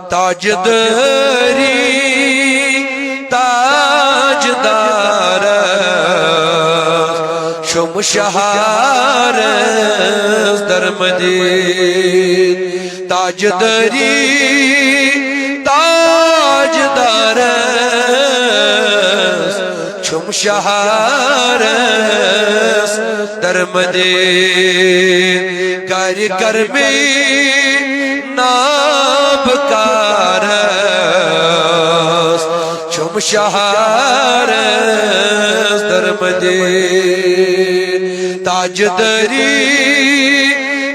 تاجداری تاجدار شم شهر در مدین تاجداری تاجدار شم شهر در مدین کاری کرمی نابکار شم شهر در مدین تاجداری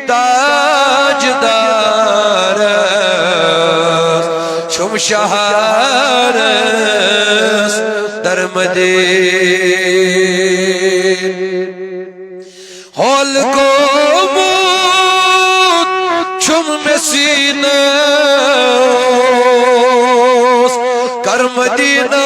تاجدار شم شهر در مدین حال کو موت چم مسینه کر مدینه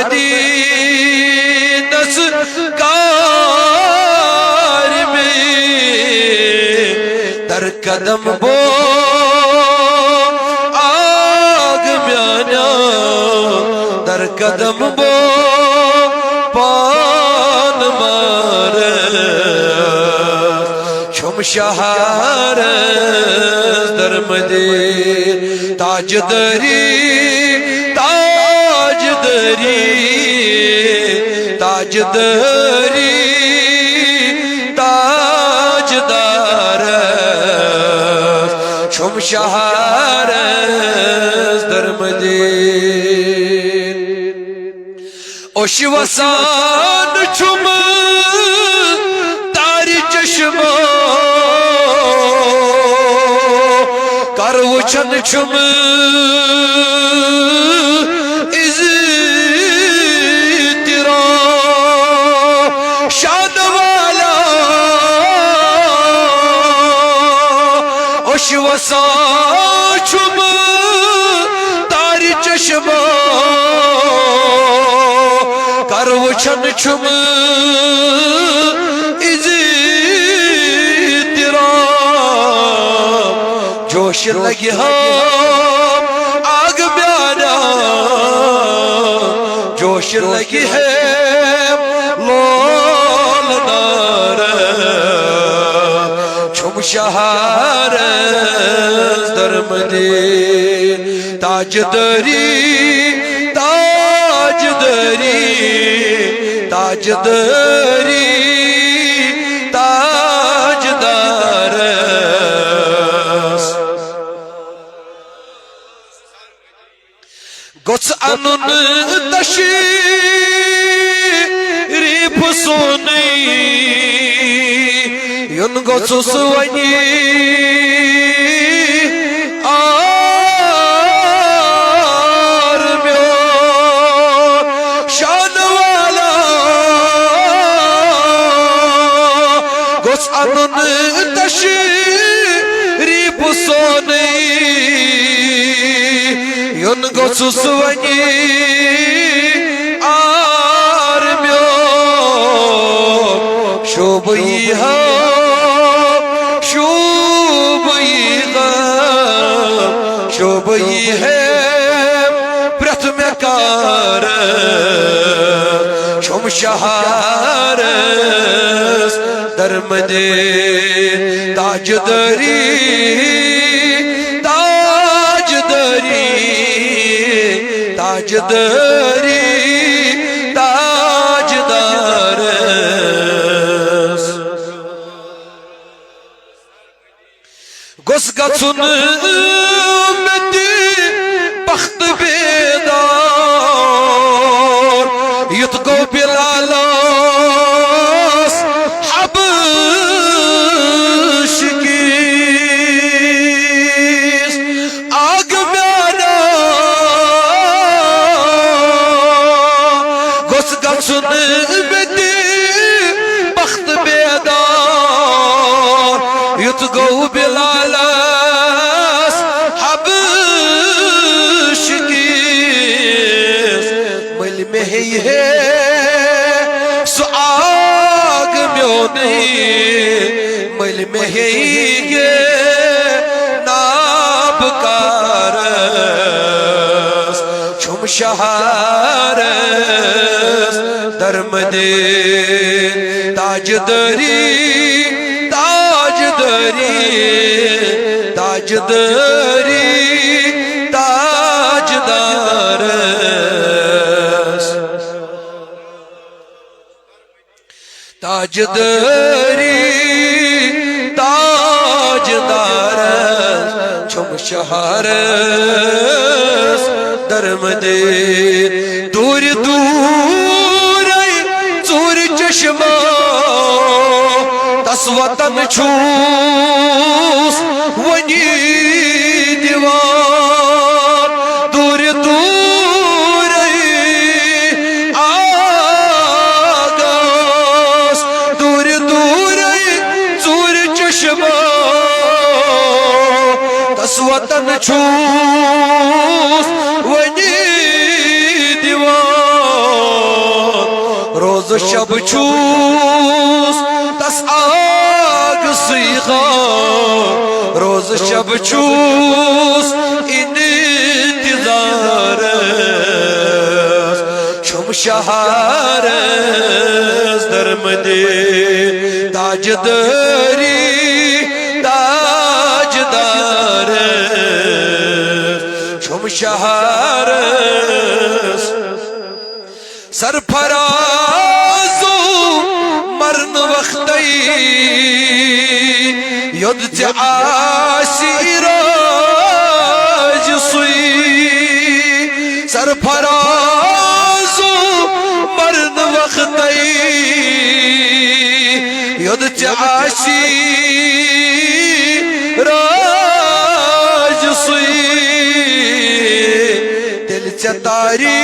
مدینس کار میں در قدم بو آگ میانا در قدم بو پان مار شم شهر در مدین تاجداری تاجداری تاجدار شم شهر در مدین اوش وسان چم تاری چشم کروچن چم وساچم تاری چشم کروچن چم اضطراب جوش لگی ہم آگ بیانا جوش لگی ہے لول نار شم شهر در مدین تاجداری تاجداری تاجداری تاجدار گوس انون تشریف سونی یون گوس سوانی انون تشریف سونی یون گوس سوانی آرمیو شوبی هم شوبی غم شوبی هم پرت مکار شم شهر در مدین تاجداری تاجداری تاجداری تاجدار گوس گچون مدی بخت بیدار یت گو بلالا سن بدی بخت بیدار گو بلالس حبش کیس مل میں ہے سو آگ میونی مل میں ہے ناب کارس چھم شہارس درمدے تاج دری تاج دری تاج دری تاج دارس تاج دری تاج دارس چھم شہارس درمدے دور دور ژور چشمہ تس وطن چھوس ونی دیوان دور دور آگاس دور دور ژور چشمہ تس وطن چھوس ونی دیوان روز شب چھوس تس آگ سیغا روز شب چھوس انتظارس چھم شہارس درمدے تاج دری تاج دارس چھم شہارس سرفرازو مرن وقتی ید عاشر جسوی سرفرازو مرن وقتی ید عاشر جسوی دل چتاری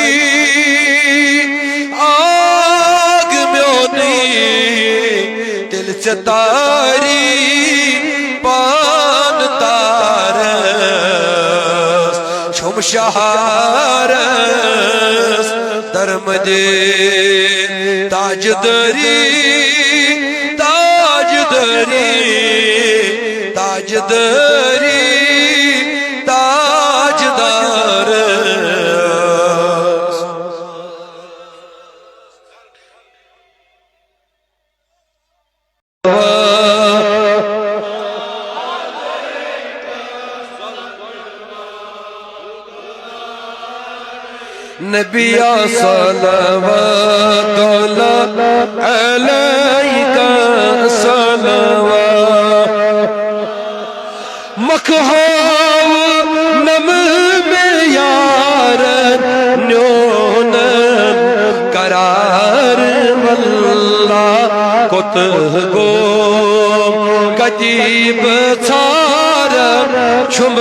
آگ میونی دل چتاری پان تارس چھم شہارس درمدے تاج دری تاج دری تاج دری تاج دارس نبی صلوات اللہ علیہ صلوات مکہو نم میں یار نیون قرار واللہ کت گو کتیب چھار چھم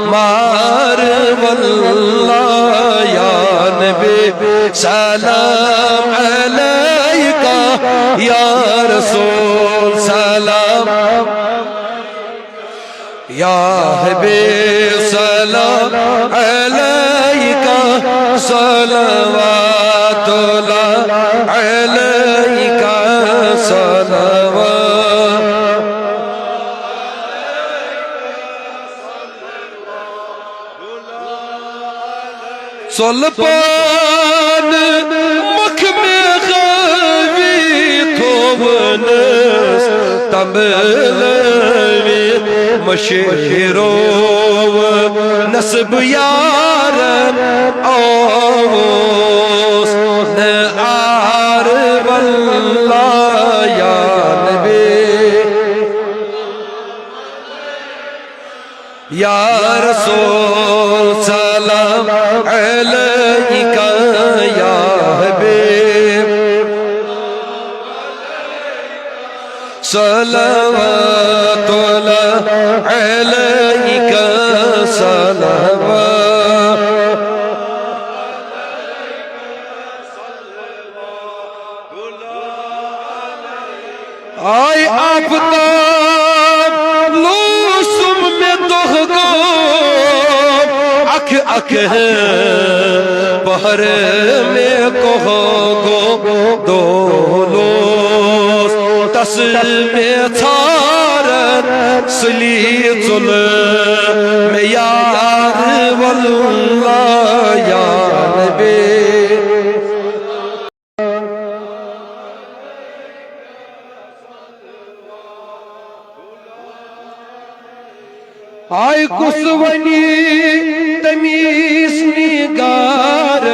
مار واللہ یا نبی سلام علیکہ یا رسول سلام یا حبیب سلام علیکہ صلوات اللہ علیکہ صلوات سلپان مکھ میں غوی تھوونس تملوی مشہرو نسب یارن اوس نعار واللہ یا نبی یا رسول سلام علیکہ یا حبیب صلوات اللہ علیکہ صلوات آئی آفتاب لوسم میں دہ گو اکھ اکھ پہر میں کہو گو دولوس تس میں تھارن سلی چل میں یار واللہ یا نبی آئی کسونی تمیس نگار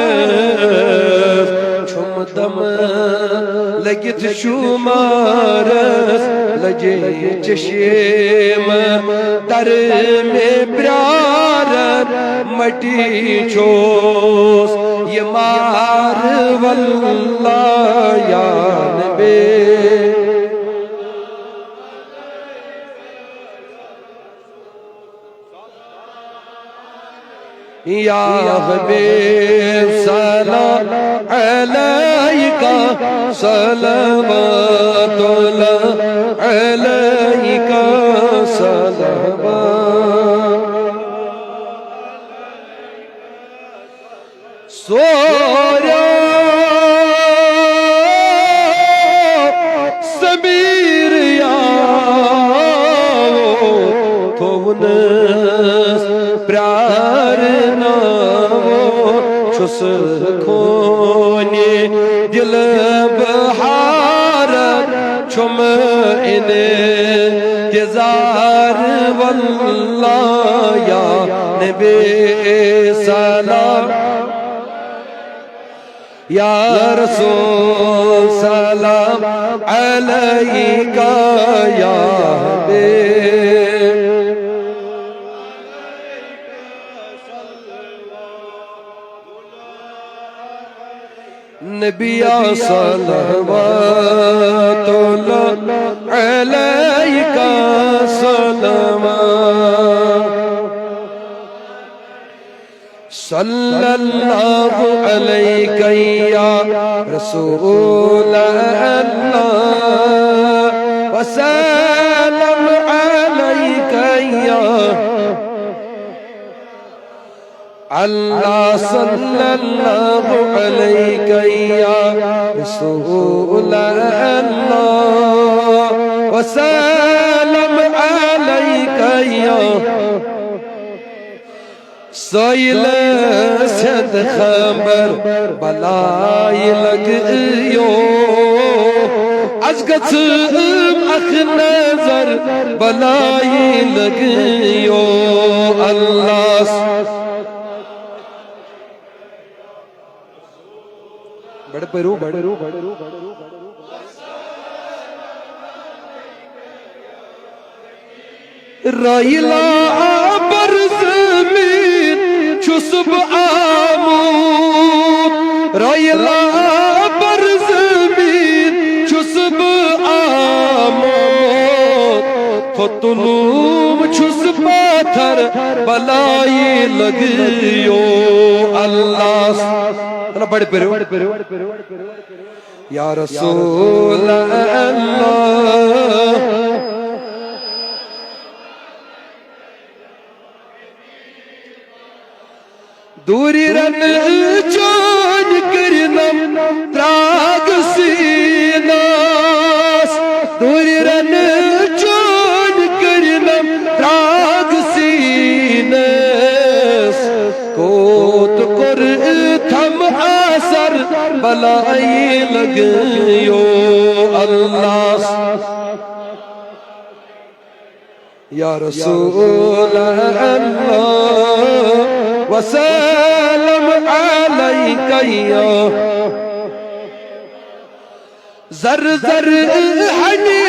چھم دم لگت شمارس لجے چشم در میں برارن مٹی چھوس یہ مار واللہ یا نبی یا حبیب سلام علیکہ صلوات اللہ علیکہ صلوات سوریا سمیر یا تونس پیار چھس کھونی دل بہارت چھم انتظار واللہ یا نبی سلام یا رسول سلام علیکہ یا حبیب نبی صلوات اللہ علیکہ صلوات صلی اللہ علیکہ یا رسول اللہ وسلم علیکہ یا اللہ صلی اللہ علیکہ یا رسول اللہ وسلم علیکہ یا سائل سد خبر بلائی لگیو از گژھم اکھ نظر بلائی لگیو اللہ بڑھ پرو رائلہ برزمین چھسب آمود رائلہ برزمین چھسب آمود فتنوم چھس پاتھر بلائی لگیو اللہ بڑھ پرو یا رسول اللہ دوری رن چون کرنم تراغ سیناس دوری رن چون کرنم تراغ سیناس کوت کر تھم آسر بلائی لگیو اللہ یا رسول اللہ وسلم علیکہ یا زر زر ہنی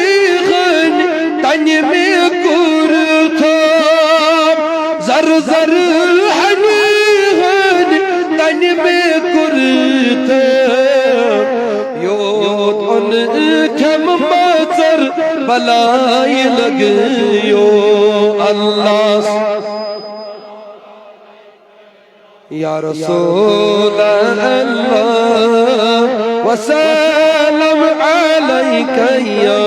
غن تن میں کرتھام زر زر ہنی غن تن میں کرتھام یوت ان کھم ماتر بلائی لگیو اللہ یا رسول اللہ وسلم علیکہ یا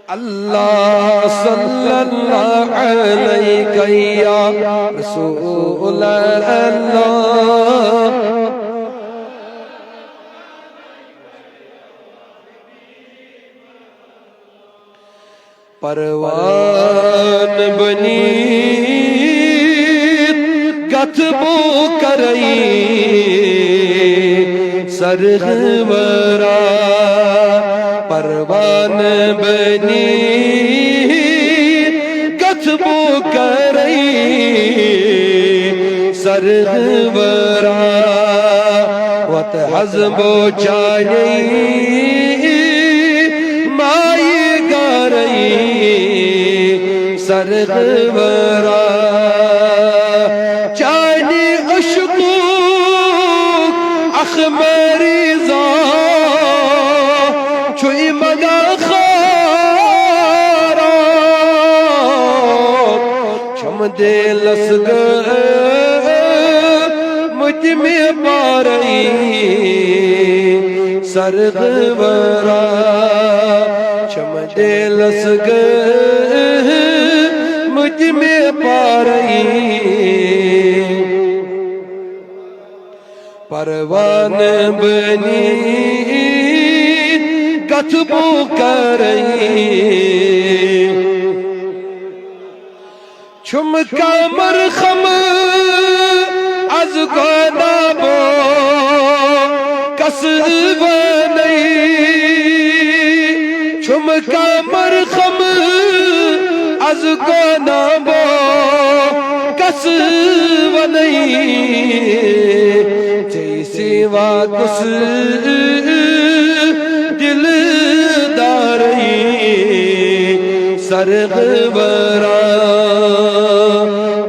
اللہ صلی اللہ علیہ یا رسول اللہ پروان بنی گتبو کرئی سرغورا پروان بنی گتبو کرئی سرغورا وت حزبو چاہی مائی گارئی سرغورا چانی عشقو اخمری زان چوئی مگا خارا چم دے لسگ مجھ میں پارئی سرغورا چم دے لسگ مجھ میں پارئی پروان بنی گتبو کرئی چھمکا مرخم از گنابو کسب نہیں چھمکا مرخم از گنابو کسب نہیں سوا کس دل داری سرغورا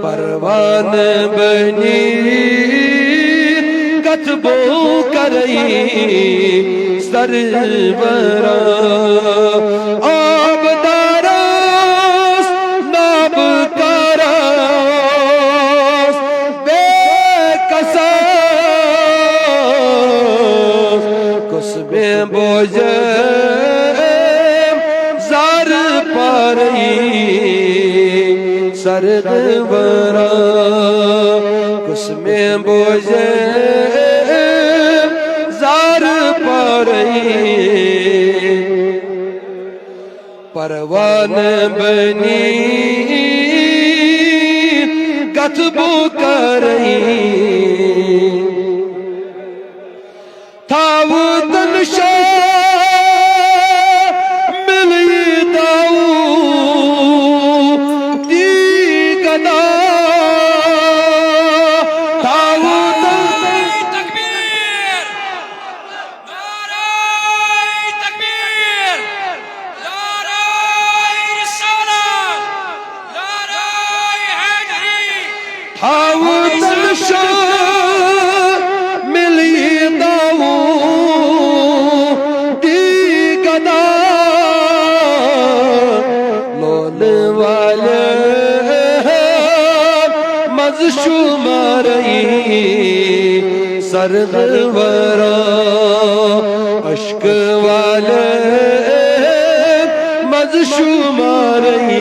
پروان بنی گتبو کرئی سرغورا آب داراس ناب کاراس بے کسا میں بوجھ زار پارئی سرغورا کس میں بوجھ زار پارئی پروان بنی گتبو کرئی تھاو دنشا ملی داو دی گدا تھاو تکبیر نعرہ تکبیر نعرہ رسالت نعرہ حیدری تھاو دنشا شمارئی سرغورا اشک والے مز شمارئی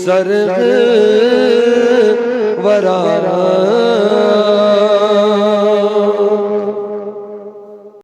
سرغورا